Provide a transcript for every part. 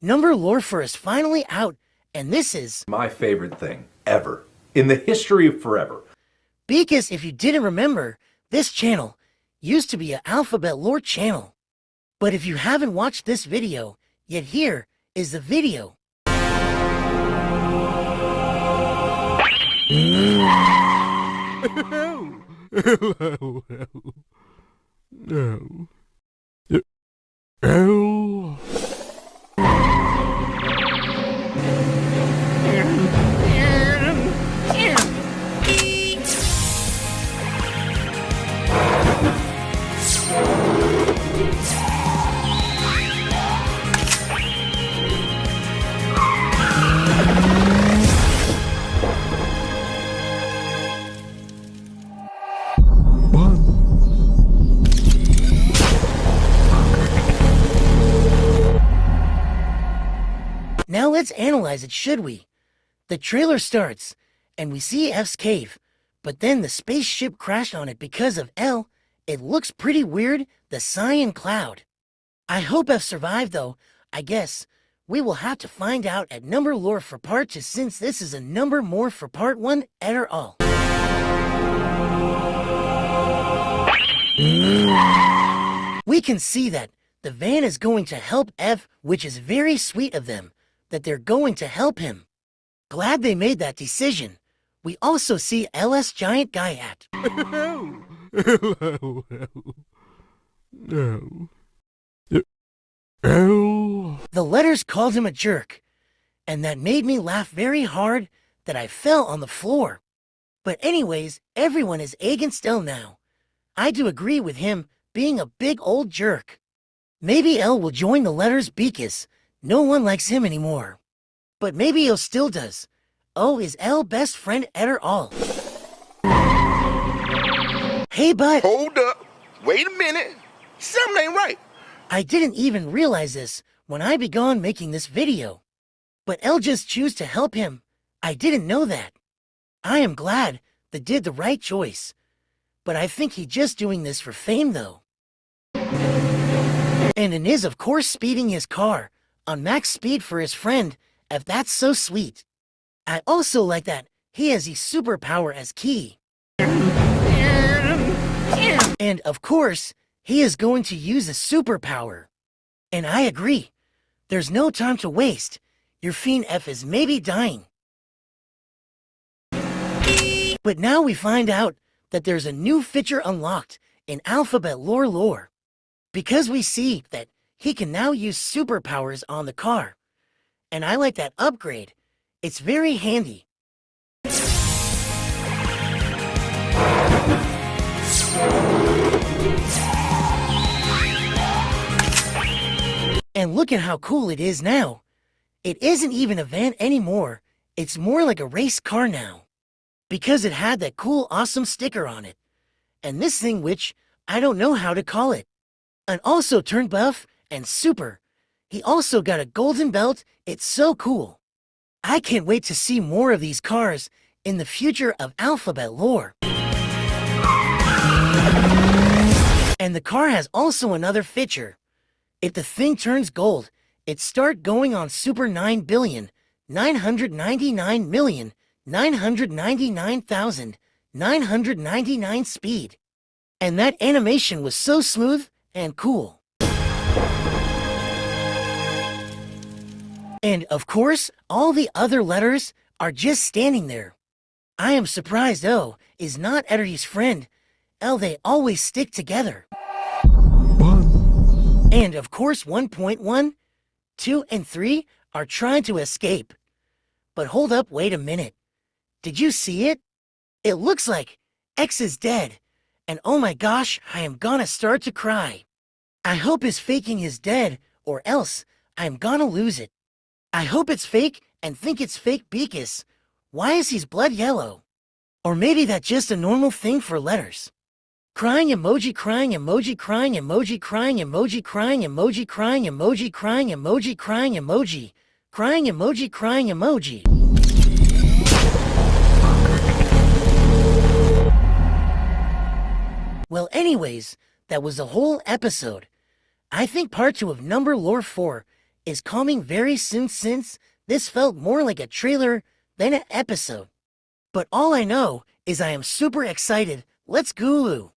Number lore for is finally out, and this is my favorite thing ever in the history of forever. because if you didn't remember, this channel used to be an alphabet lore channel. But if you haven't watched this video, yet here is the video. No. Oh. Now let's analyze it, should we? The trailer starts, and we see F's cave, but then the spaceship crashed on it because of L. It looks pretty weird, the cyan cloud. I hope F survived though. I guess we will have to find out at number lore for part 2 since this is a number more for part 1 et al. We can see that the van is going to help F, which is very sweet of them, that they're going to help him. Glad they made that decision. We also see LS giant guy at. No. Oh. The letters called him a jerk, and that made me laugh very hard that I fell on the floor. But anyways, everyone is against L now. I do agree with him being a big old jerk. Maybe L will join the letters because no one likes him anymore. But maybe O still does. O is L best friend et al. Hey, but Hold up. Wait a minute. Something ain't right. I didn't even realize this when I began making this video. But L just chose to help him. I didn't know that. I am glad they did the right choice. But I think he just doing this for fame though. And it is of course speeding his car on max speed for his friend, if that's so sweet. I also like that he has a superpower as key. And of course, he is going to use a superpower. And I agree. There's no time to waste. Your fiend F is maybe dying. But now we find out that there's a new feature unlocked in alphabet lore. Because we see that he can now use superpowers on the car. And I like that upgrade. It's very handy. And look at how cool it is now. It isn't even a van anymore. It's more like a race car now. Because it had that cool awesome sticker on it. And this thing which I don't know how to call it. And also turned buff and super. He also got a golden belt. It's so cool. I can't wait to see more of these cars in the future of alphabet lore. And the car has also another feature. If the thing turns gold, it start going on super 9,999,999,999 speed. And that animation was so smooth and cool. And of course, all the other letters are just standing there. I am surprised O is not Eddy's friend. L they always stick together. And of course 1.1, 2, and 3 are trying to escape. But hold up, wait a minute. Did you see it? It looks like X is dead. And oh my gosh, I am gonna start to cry. I hope his faking is dead, or else I am gonna lose it. I hope it's fake and think it's fake because why is his blood yellow? Or maybe that's just a normal thing for letters. Crying emoji, crying emoji, crying emoji, crying emoji, crying emoji, crying emoji, crying emoji, crying emoji, crying emoji, crying emoji. Well, anyways, that was the whole episode. I think part 2 of Number Lore 4 is coming very soon since this felt more like a trailer than an episode. But all I know is I am super excited. Let's Gulu!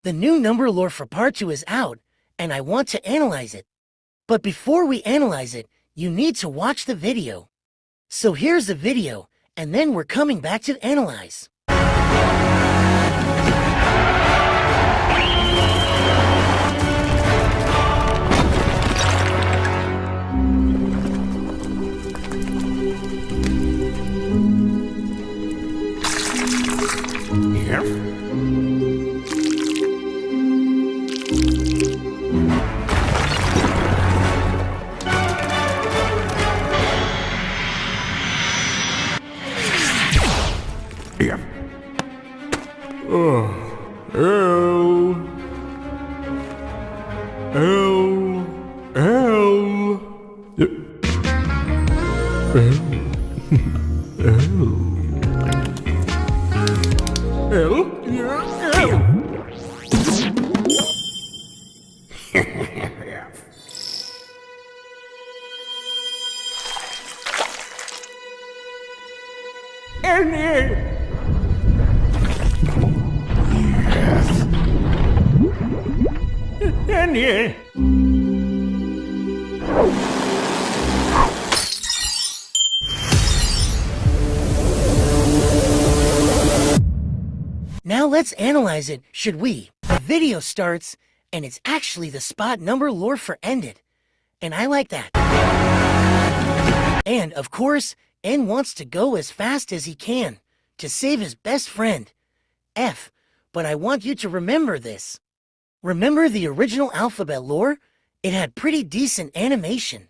The new number lore for part 2 is out, and I want to analyze it. But before we analyze it, you need to watch the video. So here's the video, and then we're coming back to analyze. Now let's analyze it, should we? The video starts, and it's actually the spot number lore for ended. And I like that. And, of course, N wants to go as fast as he can to save his best friend, F. But I want you to remember this. Remember the original alphabet lore? It had pretty decent animation.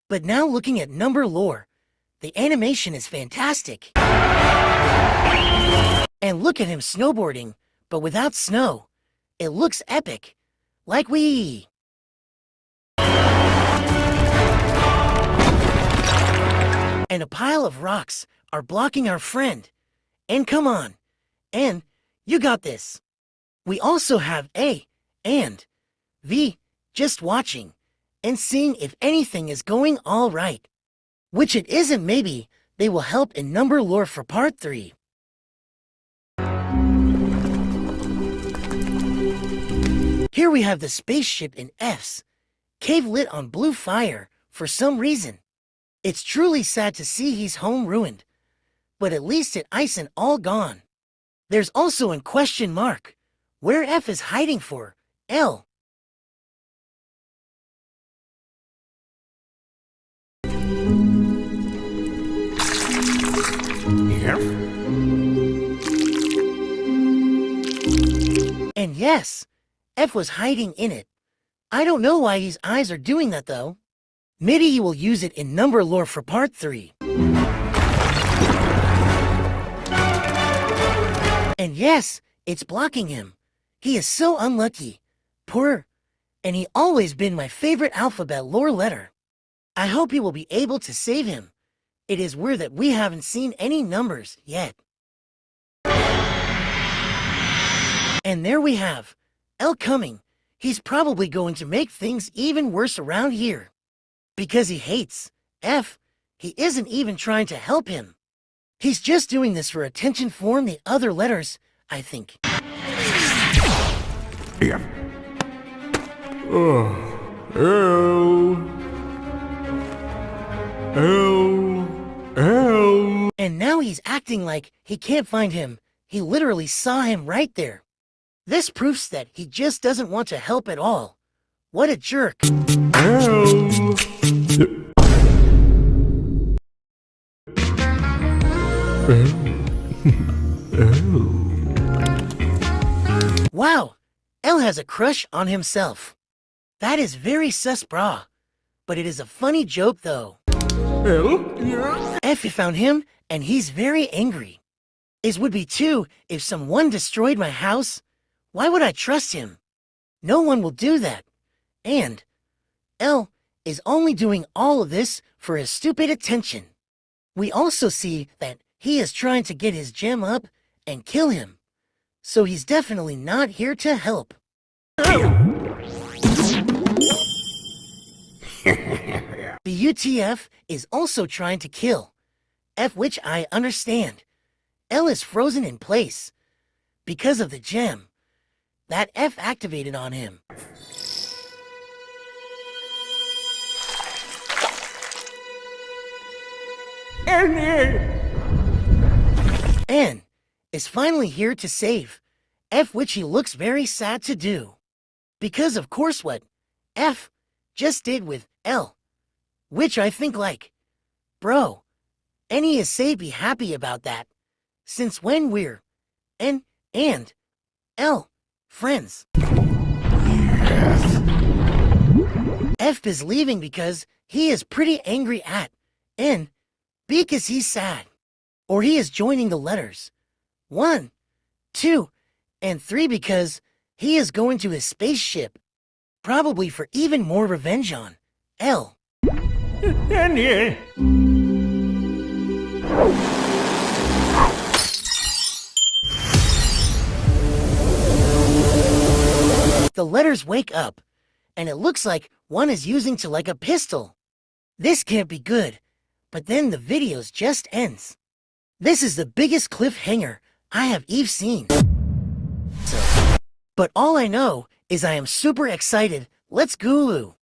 But now looking at number lore, the animation is fantastic. And look at him snowboarding, but without snow. It looks epic. Like we... And a pile of rocks are blocking our friend. And come on. And you got this. We also have A and V just watching and seeing if anything is going all right. Which it isn't. Maybe they will help in number lore for part 3. Here we have the spaceship in F's cave lit on blue fire for some reason. It's truly sad to see his home ruined, but at least it isn't all gone. There's also a question mark, where F is hiding for L. And yes, F was hiding in it. I don't know why his eyes are doing that though. Maybe he will use it in number lore for part 3. And yes, it's blocking him. He is so unlucky. Poor. And he always been my favorite alphabet lore letter. I hope he will be able to save him. It is weird that we haven't seen any numbers yet. And there we have L coming. He's probably going to make things even worse around here. Because he hates F. He isn't even trying to help him. He's just doing this for attention from the other letters, I think. Yeah. L. And now he's acting like he can't find him. He literally saw him right there. This proves that he just doesn't want to help at all. What a jerk. Wow, L has a crush on himself. That is very sus, brah. But it is a funny joke though. F found him and he's very angry. It would be too if someone destroyed my house. Why would I trust him? No one will do that. And L is only doing all of this for his stupid attention. We also see that he is trying to get his gem up and kill him. So he's definitely not here to help. The UTF is also trying to kill F, which I understand. L is frozen in place because of the gem that F activated on him. N is finally here to save F, which he looks very sad to do. Because of course what F just did with L, which I think like, bro, Any is say be happy about that. Since when we're N and L friends. F is leaving because he is pretty angry at N because he's sad. Or he is joining the letters 1, 2, and 3 because he is going to his spaceship. Probably for even more revenge on L. The letters wake up, and it looks like one is using to like a pistol. This can't be good, but then the videos just ends. This is the biggest cliffhanger I have ever seen. But all I know is I am super excited. Let's Gulu.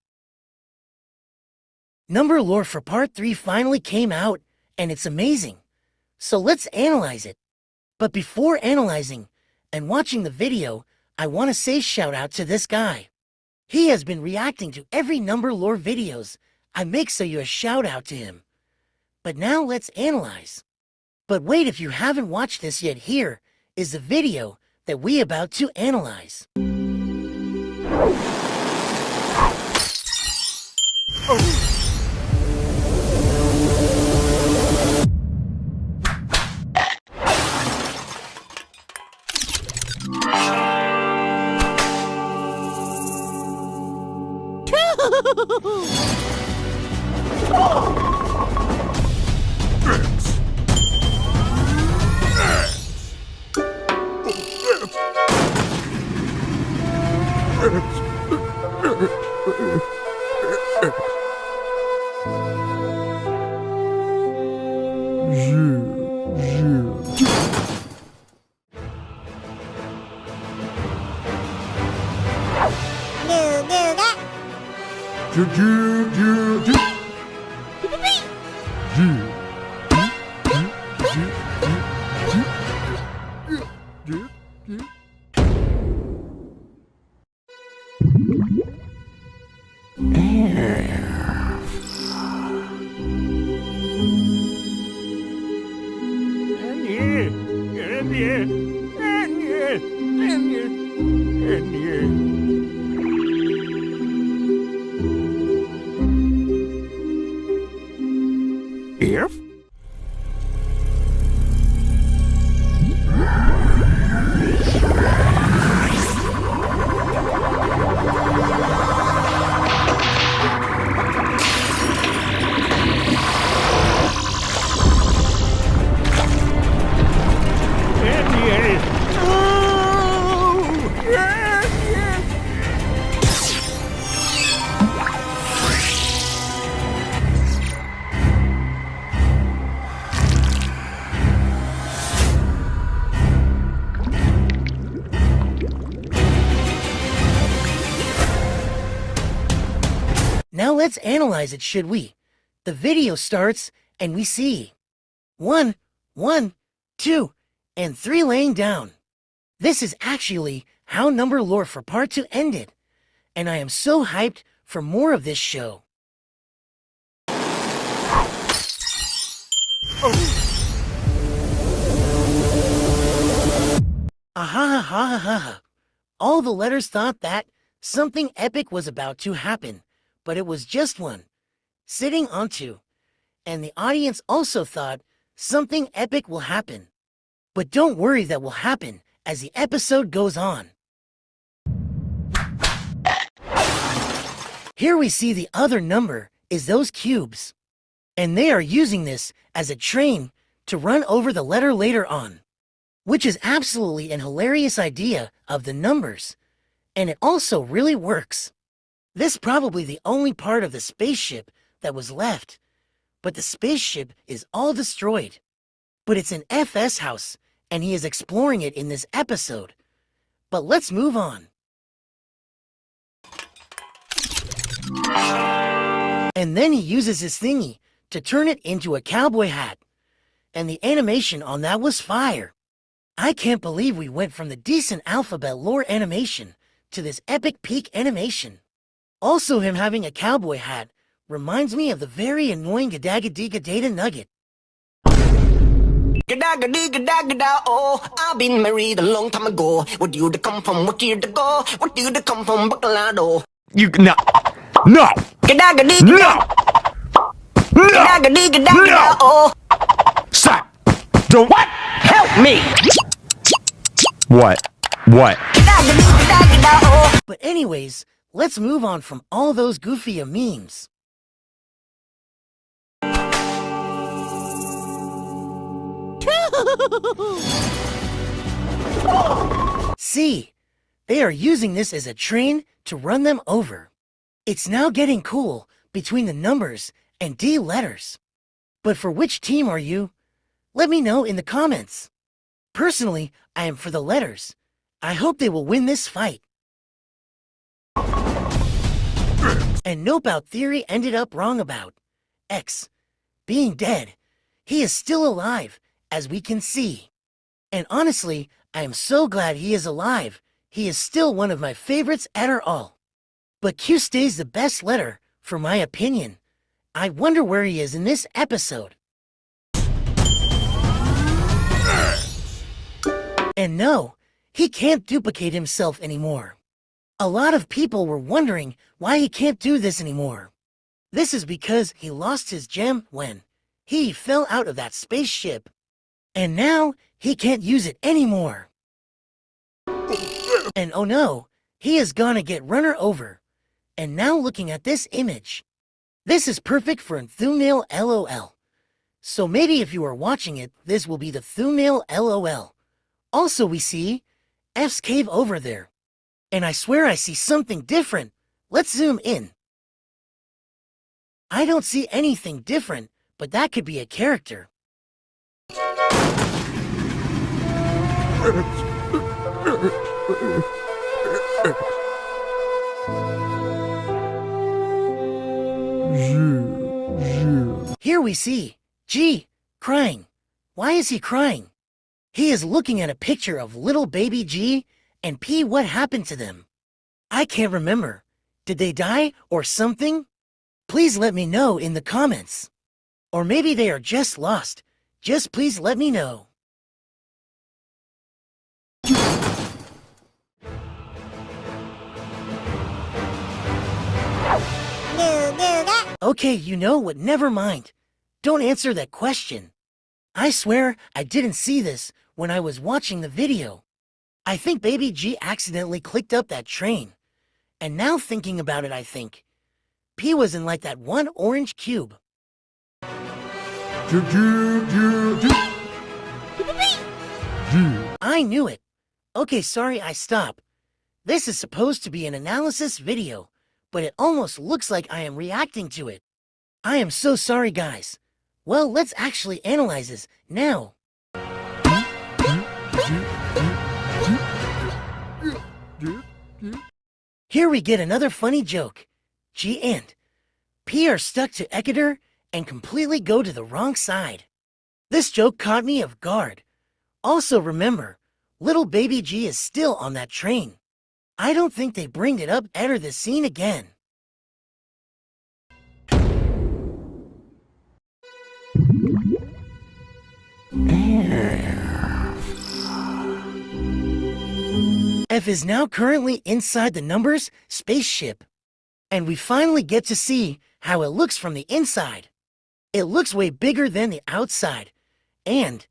Number lore for part 3 finally came out, and it's amazing. So let's analyze it. But before analyzing and watching the video, I want to say shout out to this guy. He has been reacting to every number lore videos I make, so you a shout out to him. But now let's analyze. But wait, if you haven't watched this yet, here is the video that we about to analyze. Now let's analyze it, should we? The video starts and we see 1, 1, 2, and 3 laying down. This is actually how number lore for part 2 ended, and I am so hyped for more of this show. Ahahahaha. All the letters thought that something epic was about to happen, but it was just one sitting on 2. And the audience also thought something epic will happen. But don't worry, that will happen as the episode goes on. Here we see the other number is those cubes. And they are using this as a train to run over the letter later on. Which is absolutely an hilarious idea of the numbers. And it also really works. This probably the only part of the spaceship that was left, but the spaceship is all destroyed. But it's an FS house, and he is exploring it in this episode. But let's move on. And then he uses his thingy to turn it into a cowboy hat. And the animation on that was fire. I can't believe we went from the decent alphabet lore animation to this epic peak animation. Also, him having a cowboy hat reminds me of the very annoying Gadagadee Nugget. Gada, oh, I've been married a long time ago. What year to come from? What year to go? What year to come from? Bacalado. You no. No. No. No. Oh, Stop. Don't. What? help me. What? What? Oh. But anyways, let's move on from all those goofy memes. See, they are using this as a train to run them over. It's now getting cool between the numbers and D letters. But for which team are you? Let me know in the comments. Personally, I am for the letters. I hope they will win this fight. And Nope Out Theory ended up wrong about X being dead. He is still alive, as we can see. And honestly, I am so glad he is alive. He is still one of my favorites at all. But Q stays the best letter, for my opinion. I wonder where he is in this episode. And no, he can't duplicate himself anymore. A lot of people were wondering why he can't do this anymore. This is because he lost his gem when he fell out of that spaceship. And now he can't use it anymore. And oh no, he is gonna get runner over. And now looking at this image, this is perfect for a thumbnail LOL. So maybe if you are watching it, this will be the thumbnail LOL. Also we see F's cave over there. And I swear I see something different. Let's zoom in. I don't see anything different, but that could be a character. Here we see G crying. Why is he crying? He is looking at a picture of little baby G and P. What happened to them? I can't remember. Did they die or something? Please let me know in the comments. Or maybe they are just lost. Just please let me know. Okay, you know what? Never mind. Don't answer that question. I swear I didn't see this when I was watching the video. I think Baby G accidentally clicked up that train. And now thinking about it, I think P was in like that one orange cube. I knew it. Okay, sorry I stop. This is supposed to be an analysis video, but it almost looks like I am reacting to it. I am so sorry, guys. Well, let's actually analyze this now. Here we get another funny joke. G and P are stuck to Ecuador and completely go to the wrong side. This joke caught me off guard. Also remember, little baby G is still on that train. I don't think they bring it up enter the scene again. F is now currently inside the numbers spaceship. And we finally get to see how it looks from the inside. It looks way bigger than the outside. And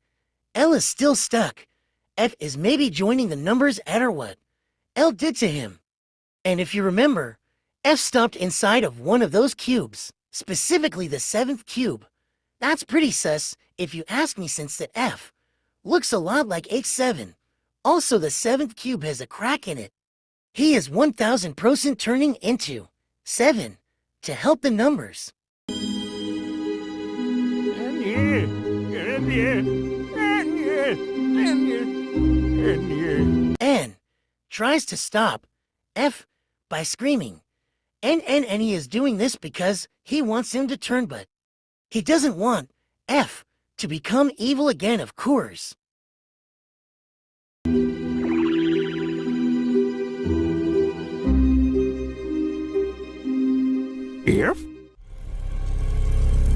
L is still stuck. F is maybe joining the numbers at or what L did to him. And if you remember, F stopped inside of one of those cubes, specifically the 7th cube. That's pretty sus if you ask me, since that F looks a lot like H7. Also, the 7th cube has a crack in it. He is 1000% turning into 7. To help the numbers. N. Tries to stop F by screaming. And he is doing this because he wants him to turn, but he doesn't want F to become evil again, of course.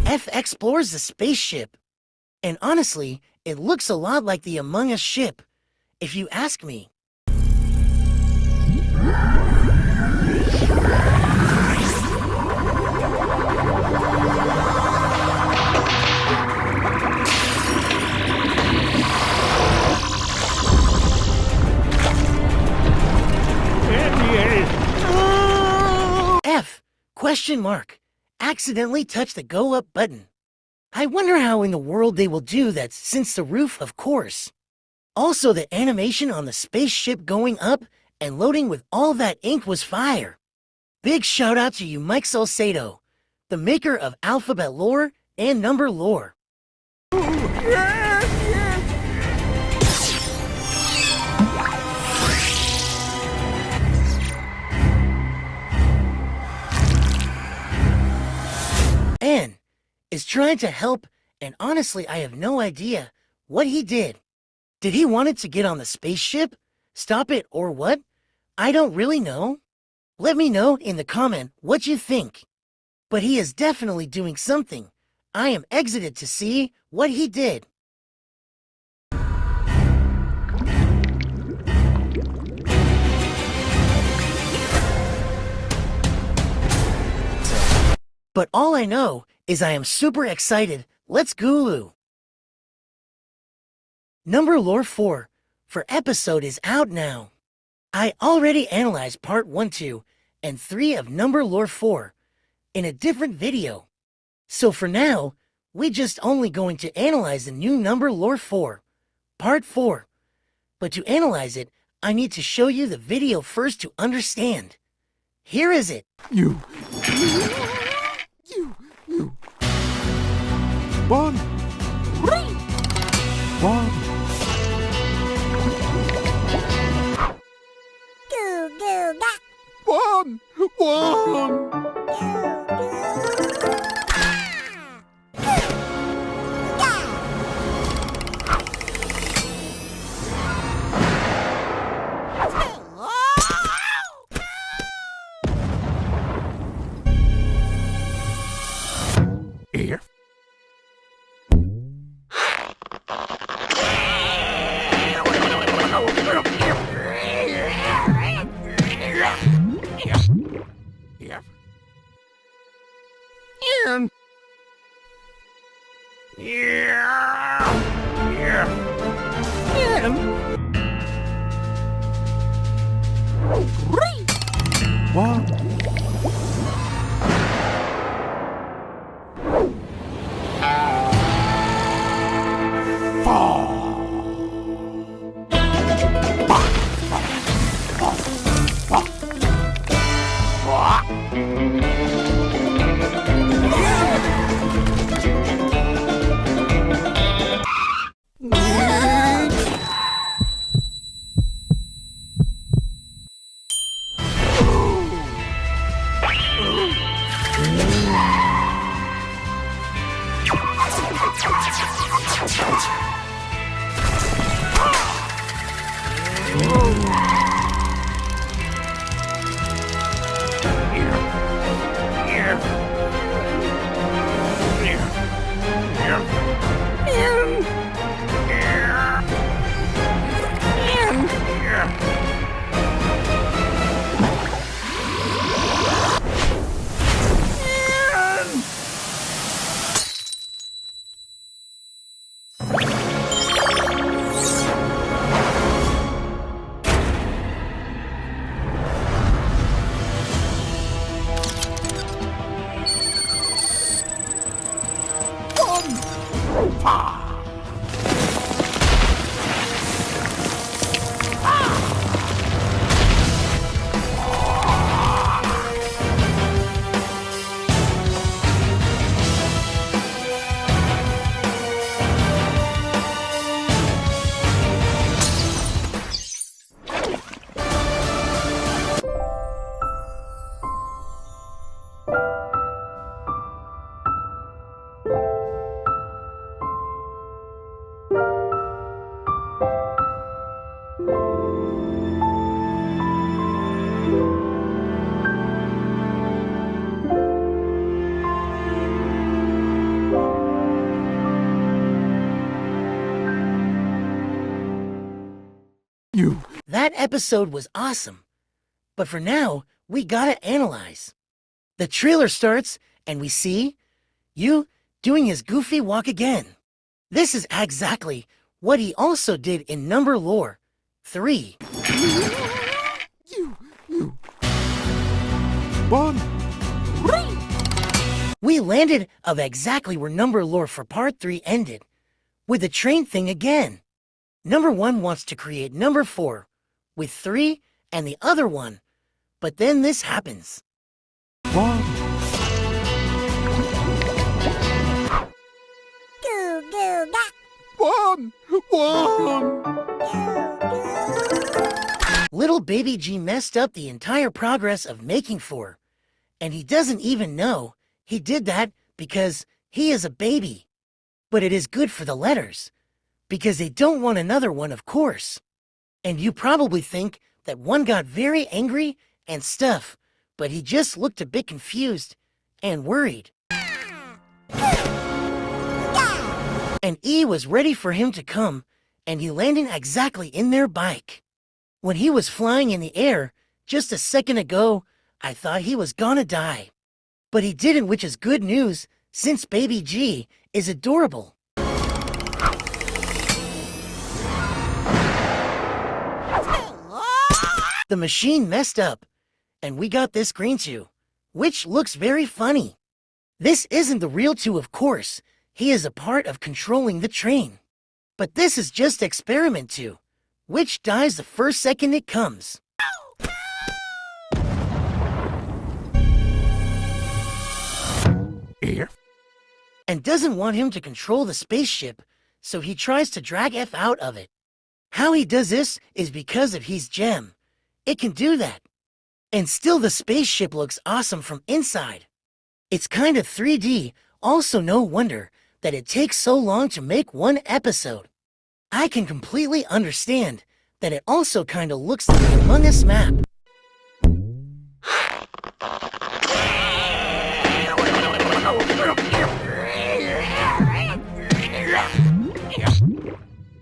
F explores the spaceship. And honestly, it looks a lot like the Among Us ship, if you ask me. F, question mark, accidentally touched the go up button. I wonder how in the world they will do that since the roof, of course. Also, the animation on the spaceship going up and loading with all that ink was fire. Big shout out to you, Mike Salcedo, the maker of alphabet lore and number lore. N is trying to help, and honestly, I have no idea what he did. Did he want it to get on the spaceship, stop it, or what? I don't really know. Let me know in the comment what you think. But he is definitely doing something. I am excited to see what he did. But all I know is I am super excited. Let's Gulu. Number Lore 4 for episode is out now. I already analyzed part 1, 2, and 3 of Number Lore 4 in a different video. So for now, we just only going to analyze the new Number Lore 4, part 4. But to analyze it, I need to show you the video first to understand. Here is it. You. One. One. One. Here. One. You. That episode was awesome. But for now, we gotta analyze. The trailer starts, and we see you doing his goofy walk again. This is exactly what he also did in Number Lore 3. You. One. We landed of exactly where Number Lore for Part 3 ended, with the train thing again. Number 1 wants to create Number 4, with 3 and the other one, but then this happens. One. One. Little baby G messed up the entire progress of making 4, and he doesn't even know he did that because he is a baby. But it is good for the letters, because they don't want another one, of course. And you probably think that one got very angry and stuff, but he just looked a bit confused and worried. And E was ready for him to come, and he landed exactly in their bike. When he was flying in the air just a second ago, I thought he was gonna die. But he didn't, which is good news, since baby G is adorable. The machine messed up, and we got this green 2, which looks very funny. This isn't the real 2, of course. He is a part of controlling the train. But this is just experiment 2, which dies the first second it comes. Here. And doesn't want him to control the spaceship, so he tries to drag F out of it. How he does this is because of his gem. It can do that. And still the spaceship looks awesome from inside. It's kind of 3D, also no wonder that it takes so long to make one episode. I can completely understand that it also kind of looks like the Among Us map.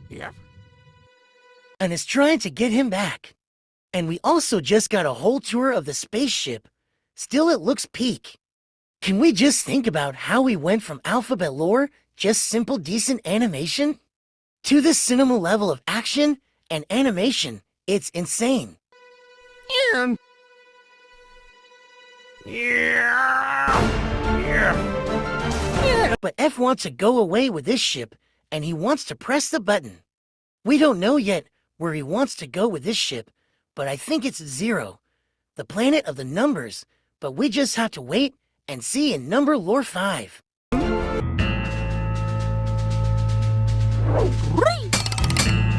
Here. And is trying to get him back. And we also just got a whole tour of the spaceship. Still it looks peak. Can we just think about how we went from alphabet lore, just simple decent animation, to this cinema level of action and animation? It's insane. Here. But F wants to go away with this ship, and he wants to press the button. We don't know yet where he wants to go with this ship, but I think it's 0, the planet of the numbers, but we just have to wait and see in Number Lore 5.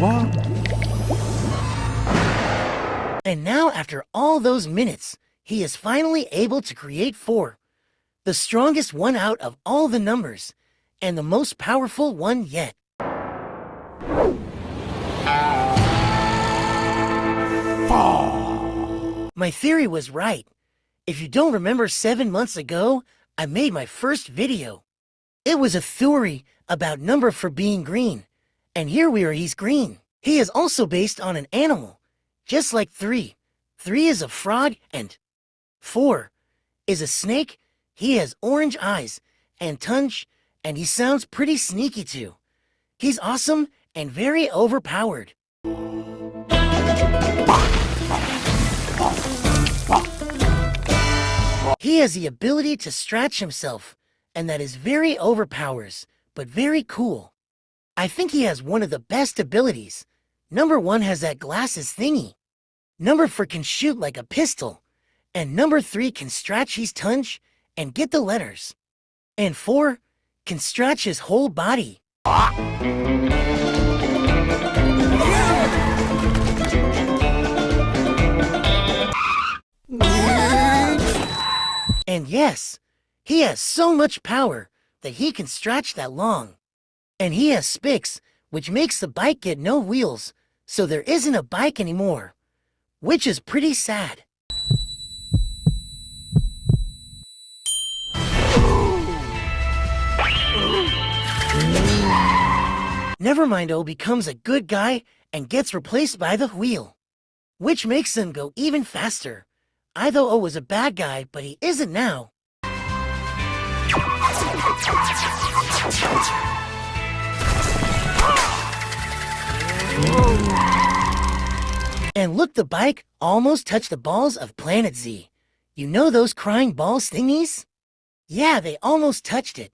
One. And now, after all those minutes, he is finally able to create 4, the strongest one out of all the numbers, and the most powerful one yet. My theory was right. If you don't remember, 7 months ago, I made my first video. It was a theory about number for being green, and here we are, he's green. He is also based on an animal, just like 3. 3 is a frog, and 4 is a snake. He has orange eyes and tongue, and he sounds pretty sneaky too. He's awesome and very overpowered. He has the ability to stretch himself, and that is very overpowers, but very cool. I think he has one of the best abilities. Number 1 has that glasses thingy. Number 4 can shoot like a pistol, and Number 3 can stretch his tongue and get the letters. And 4 can stretch his whole body. And yes, he has so much power that he can stretch that long. And he has spikes, which makes the bike get no wheels, so there isn't a bike anymore, which is pretty sad. Nevermind-O becomes a good guy and gets replaced by the wheel, which makes them go even faster. I thought O was a bad guy, but he isn't now. And look, the bike almost touched the balls of Planet Z. You know those crying balls thingies? Yeah, they almost touched it.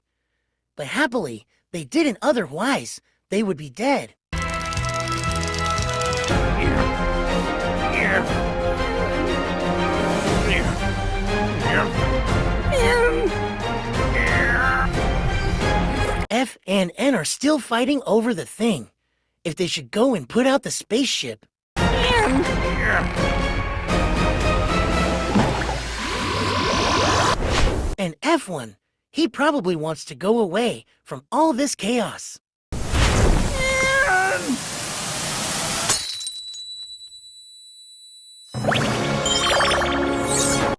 But happily, they didn't, otherwise they would be dead. F and N are still fighting over the thing, if they should go and put out the spaceship. And F1, he probably wants to go away from all this chaos.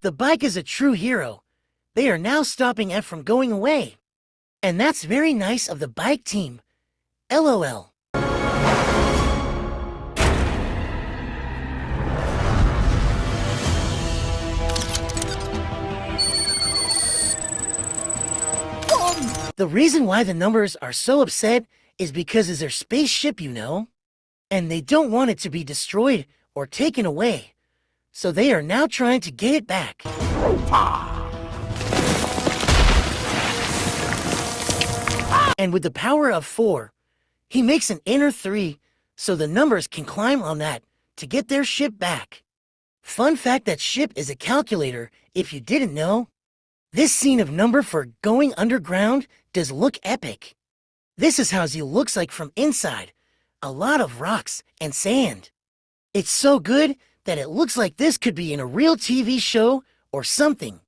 The bike is a true hero. They are now stopping F from going away. And that's very nice of the bike team. LOL. The reason why the numbers are so upset is because it's their spaceship, you know? And they don't want it to be destroyed or taken away. So they are now trying to get it back. And with the power of 4, he makes an inner 3 so the numbers can climb on that to get their ship back. Fun fact, that ship is a calculator if you didn't know. This scene of number for going underground does look epic. This is how Z looks like from inside. A lot of rocks and sand. It's so good that it looks like this could be in a real TV show or something.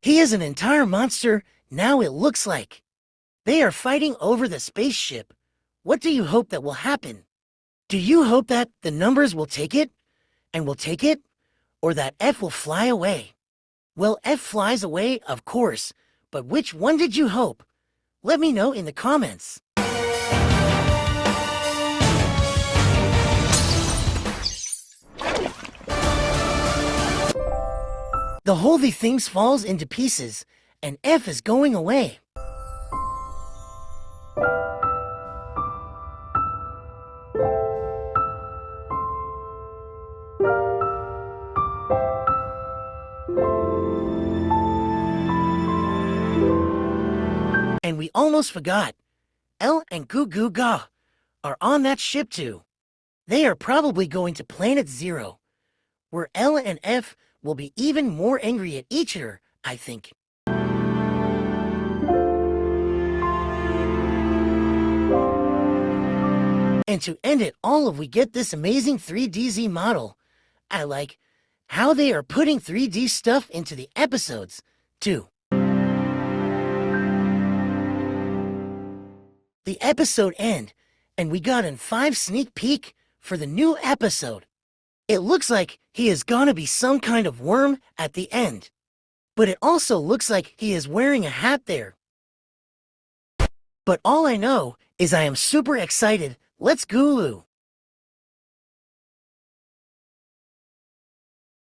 He is an entire monster, now it looks like. They are fighting over the spaceship. What do you hope that will happen? Do you hope that the numbers will take it? And will take it? Or that F will fly away? Well, F flies away, of course, but which one did you hope? Let me know in the comments. The whole thing falls into pieces, and F is going away. And we almost forgot, L and Goo Goo Ga are on that ship too. They are probably going to Planet Zero, where L and F will be even more angry at each other, I think. And to end it all, we get this amazing 3DZ model. I like how they are putting 3D stuff into the episodes, too. The episode end, and we got a 5 sneak peek for the new episode. It looks like he is gonna be some kind of worm at the end. But it also looks like he is wearing a hat there. But all I know is I am super excited. Let's Gulu.